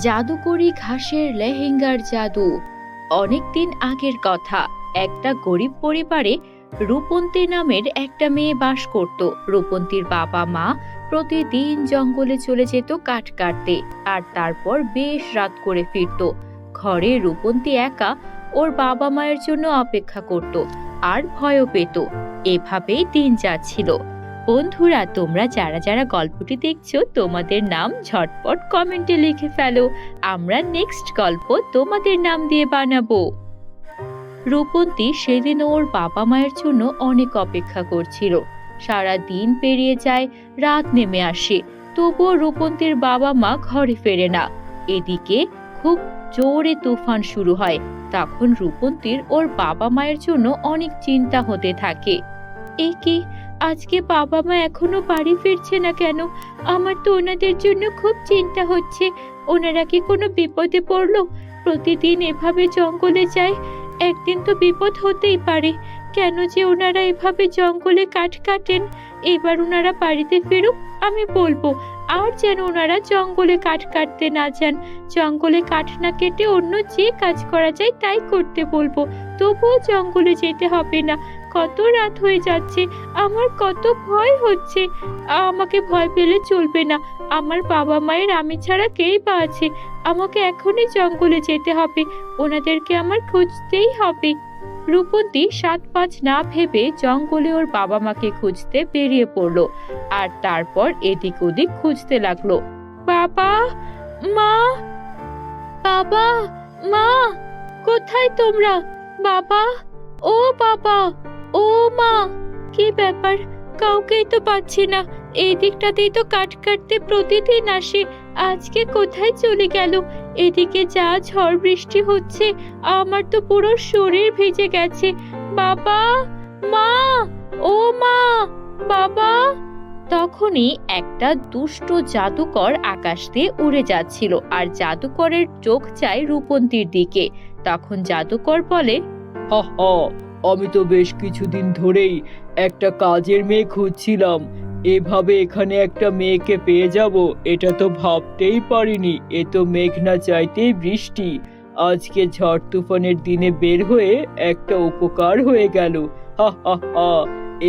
জাদুকরি ঘাসের লেহেঙ্গার জাদু। অনেকদিন আগের কথা। একটা গরিব পরিবারে রূপন্তী নামের একটা মেয়ে বাস করত। রূপন্তীর বাবা মা প্রতিদিন জঙ্গলে চলে যেত কাঠ কাটতে, আর তারপর বেশ রাত করে ফিরতো। ঘরে রূপন্তী একা ওর বাবা মায়ের জন্য অপেক্ষা করত আর ভয়ও পেত। এভাবেই দিন যাচ্ছিল। বন্ধুরা, তোমরা যারা যারা গল্পটি দেখছো, তোমাদের নাম ঝটপট কমেন্টে লিখে ফেলো। আমরা নেক্সট গল্প তোমাদের নাম দিয়ে বানাবো। রূপন্তী সেদিন ওর বাবা মায়ের জন্য অনেক অপেক্ষা করছিল। সারা দিন পেরিয়ে যায়, রাত নেমে আসে, তবুও রূপন্তীর বাবা মা ঘরে ফেরে না। এদিকে খুব জোরে তুফান শুরু হয়। তখন রূপন্তীর ওর বাবা মায়ের জন্য অনেক চিন্তা হতে থাকে। এ কি, আজকে বাবা মা এখনো বাড়ি ফিরছে না কেন? আমার তো ওনাদের জন্য খুব চিন্তা হচ্ছে। ওনারা কি কোনো বিপদে পড়লো? প্রতিদিন এভাবে জঙ্গলে যায়, একদিন তো বিপদ হতেই পারে। কেন যে ওনারা এভাবে জঙ্গলে কাঠ কাটেন? এবার ওনারা বাড়িতে ফিরুক, আমি বলবো আর যেন ওনারা জঙ্গলে কাঠ কাটতে না যান। জঙ্গলে কাঠ না কেটে অন্য যে কাজ করা যায় তাই করতে বলবো। তবুও জঙ্গলে যেতে হবে না। কত রাত হয়ে যাচ্ছে, আমার কত ভয় হচ্ছে। আমাকে ভয় পেলে চলবে না। আমার বাবা মায়ের আমি ছাড়া কেই বা আছে? আমাকে এখনই জঙ্গলে যেতে হবে। ওনাদেরকে আমার খুঁজতেই হবে। রূপন্তী ৭-৫ না ভেবে জঙ্গলে ওর বাবা মাকে খুঁজতে বেরিয়ে পড়লো, আর তারপর এদিক ওদিক খুঁজতে লাগলো। বাবা মা, বাবা মা, কোথায় তোমরা? বাবা, ও বাবা, ও মা, কি ব্যাপার? কাউকেই তো পাচ্ছি না। এই দিকটাতেই তো কাঠ কাটতে প্রতিদিন আসে, আজকে কোথায় চলে গেল? এদিকে যা ঝড় বৃষ্টি হচ্ছে, আমার তো পুরো শরীর ভিজে গেছে। বাবা মা, ও মা, বাবা। তখনই একটা দুষ্ট জাদুকর আকাশ দিয়ে উড়ে যাচ্ছিল, আর জাদুকরের চোখ চায় রূপন্তীর দিকে। তখন জাদুকর বলে, হা হা, আমি তো বেশ কিছুদিন ধরেই একটা কাজের মেয়ে খুঁজছিলাম। এভাবে এখানে একটা মেয়েকে পেয়ে যাব এটা তো ভাবতেই পারিনি। এ তো মেঘ না চাইতেই বৃষ্টি। আজকে ঝড় তুফানের দিনে বের হয়ে একটা উপকার হয়ে গেল। হা হা হা,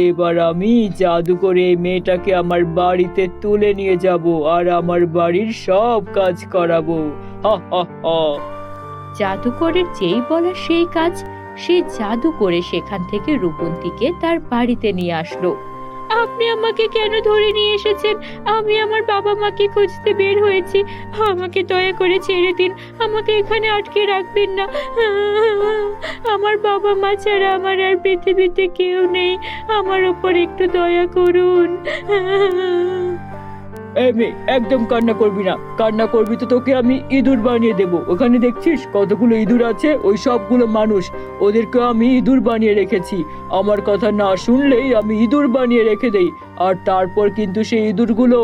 এবার আমি জাদু করে এই মেয়েটাকে আমার বাড়িতে তুলে নিয়ে যাব আর আমার বাড়ির সব কাজ করাবো। হা হা হা। জাদুকরের যেই বলা সেই কাজ। সে জাদু করে সেখান থেকে রূপন্তীকে তার বাড়িতে নিয়ে আসলো। আপনি আমাকে কেন ধরে নিয়ে এসেছেন? আমি আমার বাবা মাকে খুঁজতে বের হয়েছি। আমাকে দয়া করে ছেড়ে দিন। আমাকে এখানে আটকে রাখবেন না। আমার বাবা মা ছাড়া আমার আর পৃথিবীতে কেউ নেই। আমার ওপর একটু দয়া করুন। এই মেয়ে, একদম কান্না করবি না। কান্না করবি তো তোকে আমি ইঁদুর বানিয়ে দেবো। ওখানে দেখছিস কতগুলো ইঁদুর আছে, ওই সবগুলো মানুষ। ওদেরকে আমি ইঁদুর বানিয়ে রেখেছি। আমার কথা না শুনলেই আমি ইঁদুর বানিয়ে রেখে দেই, আর তারপর কিন্তু সেই ইঁদুরগুলো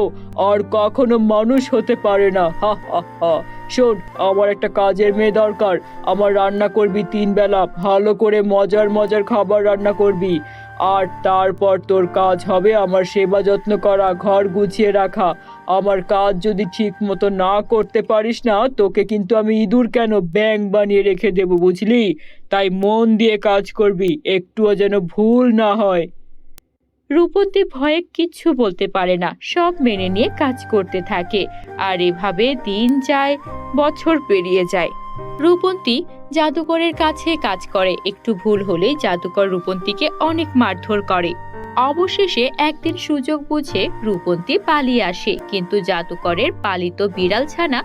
আর কখনো মানুষ হতে পারে না। হা হা হা। শোন, আমার একটা কাজের মেয়ে দরকার। আমার রান্না করবি 3 বেলা, ভালো করে মজার মজার খাবার রান্না করবি। আর তারপর তোর কাজ হবে আমার সেবা যত্ন করা, ঘর গুছিয়ে রাখা। আমার কাজ যদি ঠিক মতো না করতে পারিস না, তোকে কিন্তু আমি ইঁদুর কেন ব্যাঙ বানিয়ে রেখে দেবো, বুঝলি? তাই মন দিয়ে কাজ করবি, একটুও যেন ভুল না হয়। রূপন্তী ভয়ে কিচ্ছু বলতে পারে না, সব মেনে নিয়ে কাজ করতে থাকে। আর এভাবে দিন যায়, বছর পেরিয়ে যায়। রূপন্তী জাদুকরের কাছে কাজ করে। একটু ভুল হলেই জাদুকর রূপন্তীকে অনেক মারধর করে। অবশেষে একদিন সুযোগ বুঝে রূপন্তী পালিয়ে আসে, কিন্তু জাদুকরের পালিত বিড়াল ছানা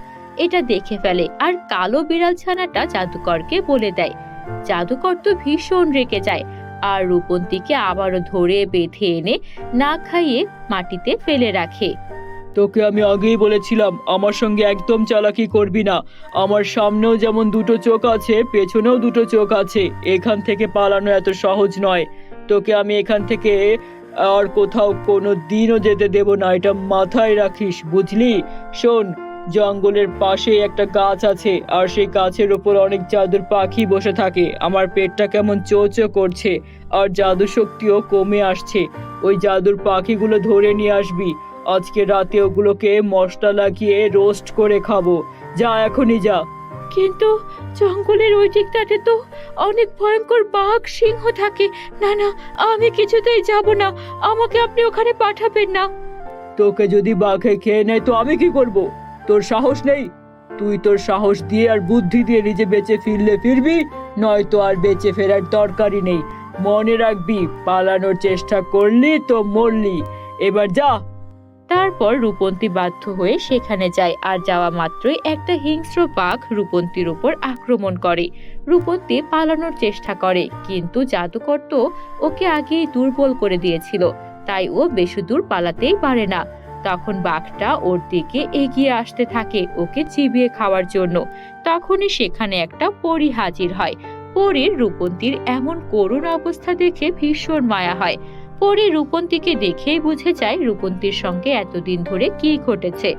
এটা দেখে ফেলে, আর কালো বিড়াল ছানাটা জাদুকরকে বলে দেয়। জাদুকর তো ভীষণ রেগে যায়, আর রূপন্তীকে আবারও ধরে বেঁধে এনে না খাইয়ে মাটিতে ফেলে রাখে। তোকে আমি আগেই বলেছিলাম আমার সঙ্গে একদম চালাকি করবি না। আমার সামনেও যেমন 2টো চোখ আছে, পেছনেও 2টো চোখ আছে। এখান থেকে পালানো এত সহজ নয়। তোকে আমি এখান থেকে আর কোথাও কোনো দিনও যেতে দেব না, এটা মাথায় রাখিস, বুঝলি? শোন, জঙ্গলের পাশে একটা গাছ আছে, আর সেই গাছের ওপর অনেক জাদুর পাখি বসে থাকে। আমার পেটটা কেমন চো চো করছে, আর জাদু শক্তিও কমে আসছে। ওই জাদুর পাখিগুলো ধরে নিয়ে আসবি, আজকে রাতে ওগুলোকে মশলা লাগিয়ে রোস্ট করে খাবো। যা এখনই যা। কিন্তু জঙ্গলের ওই দিকটাতে তো অনেক ভয়ঙ্কর বাঘ সিংহ থাকে। না না, আমি কিছুতেই যাব না, আমাকে আপনি ওখানে পাঠাবেন না। তোকে যদি বাঘে খেয়ে নেয় তো আমি কি করব? তোর সাহস নেই? তুই তোর সাহস দিয়ে আর বুদ্ধি দিয়ে নিজে বেঁচে ফিরলে ফিরবি, নয়তো আর বেঁচে ফেরার দরকারই নেই। মনে রাখবি, পালানোর চেষ্টা করলি তো মরলি। এবার যা। তারপর রূপন্তী বাধ্য হয়ে সেখানে যায়, আর যাওয়া মাত্রই একটা হিংস্র বাঘ রূপন্তীর উপর আক্রমণ করে। রূপন্তী পালানোর চেষ্টা করে, কিন্তু জাদুকর তো ওকে আগেই দুর্বল করে দিয়েছিল, তাই ও বেশি দূর পালাতেই পারে না। তখন বাঘটা ওর দিকে এগিয়ে আসতে থাকে ওকে চিবিয়ে খাওয়ার জন্য। তখনই সেখানে একটা পরী হাজির হয়। পরীর রূপন্তীর এমন করুণ অবস্থা দেখে ভীষণ মায়া হয়। পরী রূপন্তীকে দেখেই বুঝে যায় রূপন্তীর সঙ্গে এতদিন ধরে কি ঘটেছে।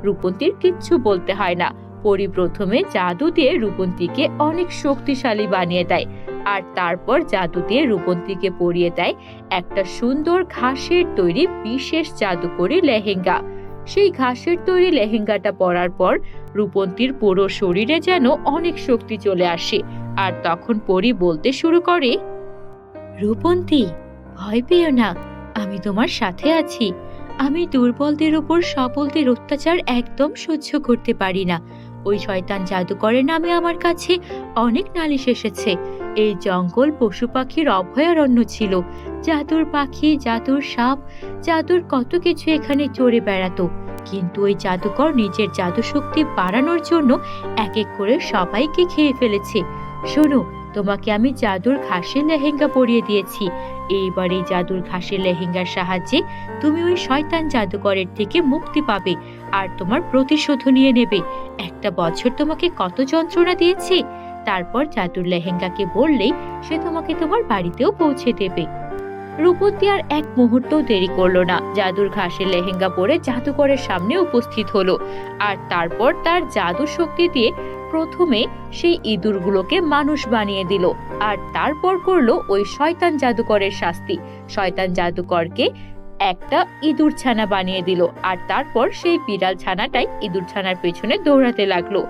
রূপন্তীর কিচ্ছু বলতে হয় না। পরী প্রথমে জাদু দিয়ে রূপন্তীকে অনেক শক্তিশালী বানিয়ে দেয়, আর তারপর জাদু দিয়ে রূপন্তীকে পরিয়ে দেয় একটা সুন্দর ঘাসের তৈরি বিশেষ জাদুকরি লেহেঙ্গা। সেই ঘাসের তৈরি লেহেঙ্গাটা পরার পর রূপন্তীর পুরো শরীরে যেন অনেক শক্তি চলে আসে। আর তখন পরী বলতে শুরু করে, রূপন্তী, ভয় পেও না, আমি তোমার সাথে আছি। আমি দুর্বলদের উপর সবলদের অত্যাচার একদম সহ্য করতে পারি না। ওই শয়তান জাদুকরের নামে আমার কাছে অনেক নালিশ এসেছে। এই জঙ্গল পশু পাখির অভয়ারণ্য ছিল। জাদুর পাখি, জাদুর সাপ, জাদুর কত কিছু এখানে চড়ে বেড়াতো। কিন্তু ওই জাদুকর নিজের জাদু শক্তি বাড়ানোর জন্য এক এক করে সবাইকে খেয়ে ফেলেছে। শোনো, তোমাকে আমি জাদুর ঘাসের লেহেঙ্গা পরিয়ে দিয়েছি। এইবার এই জাদুর ঘাসের লেহেঙ্গার সাহায্যে তুমি ওই শয়তান জাদুকরের থেকে মুক্তি পাবে, আর তোমার প্রতিশোধ নিয়ে নেবে। একটা বছর তোমাকে কত যন্ত্রণা দিয়েছে। তারপর জাদুর লেহেঙ্গাকে বললেই সে তোমাকে তোমার বাড়িতেও পৌঁছে দেবে। রূপন্তী আর এক মুহূর্তও দেরি করলো না, জাদুর ঘাসের লেহেঙ্গা পরে জাদুকরের সামনে উপস্থিত হলো। আর তারপর তার জাদু শক্তি দিয়ে প্রথমে সেই ইঁদুরগুলোকে মানুষ বানিয়ে দিল, আর তারপর করলো ওই শয়তান জাদুকরের শাস্তি। শয়তান জাদুকরকে একটা ইঁদুর ছানা বানিয়ে দিল, আর তারপর সেই বিড়াল ছানাটাই ইঁদুর ছানার পেছনে দৌড়াতে লাগলো।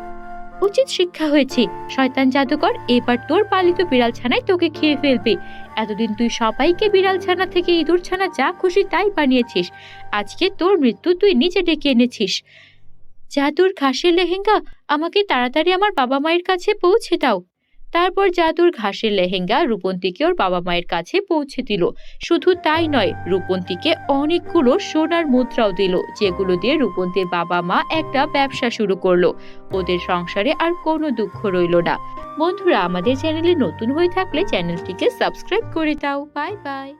উচিত শিক্ষা হয়েছে শয়তান জাদুকর, এবার তোর পালিত বিড়াল ছানাই তোকে খেয়ে ফেলবে। এতদিন তুই সবাইকে বিড়াল ছানা থেকে ইঁদুর ছানা যা খুশি তাই বানিয়েছিস, আজকে তোর মৃত্যু তুই নিজে ডেকে এনেছিস। জাদুর ঘাসের লেহেঙ্গা, আমাকে তাড়াতাড়ি আমার বাবা মায়ের কাছে পৌঁছে দাও। তারপর জাদুর ঘাসের লেহেঙ্গা রূপন্তীকে ওর বাবা মায়ের কাছে পৌঁছে দিল। শুধু তাই নয়, রূপন্তীকে অনেকগুলো সোনার মুদ্রাও দিল, যেগুলো দিয়ে রূপন্তীর বাবা মা একটা ব্যবসা শুরু করলো। ওদের সংসারে আর কোনো দুঃখ রইল না। বন্ধুরা, আমাদের চ্যানেলে নতুন হয়ে থাকলে চ্যানেলটিকে সাবস্ক্রাইব করে দাও। Bye bye.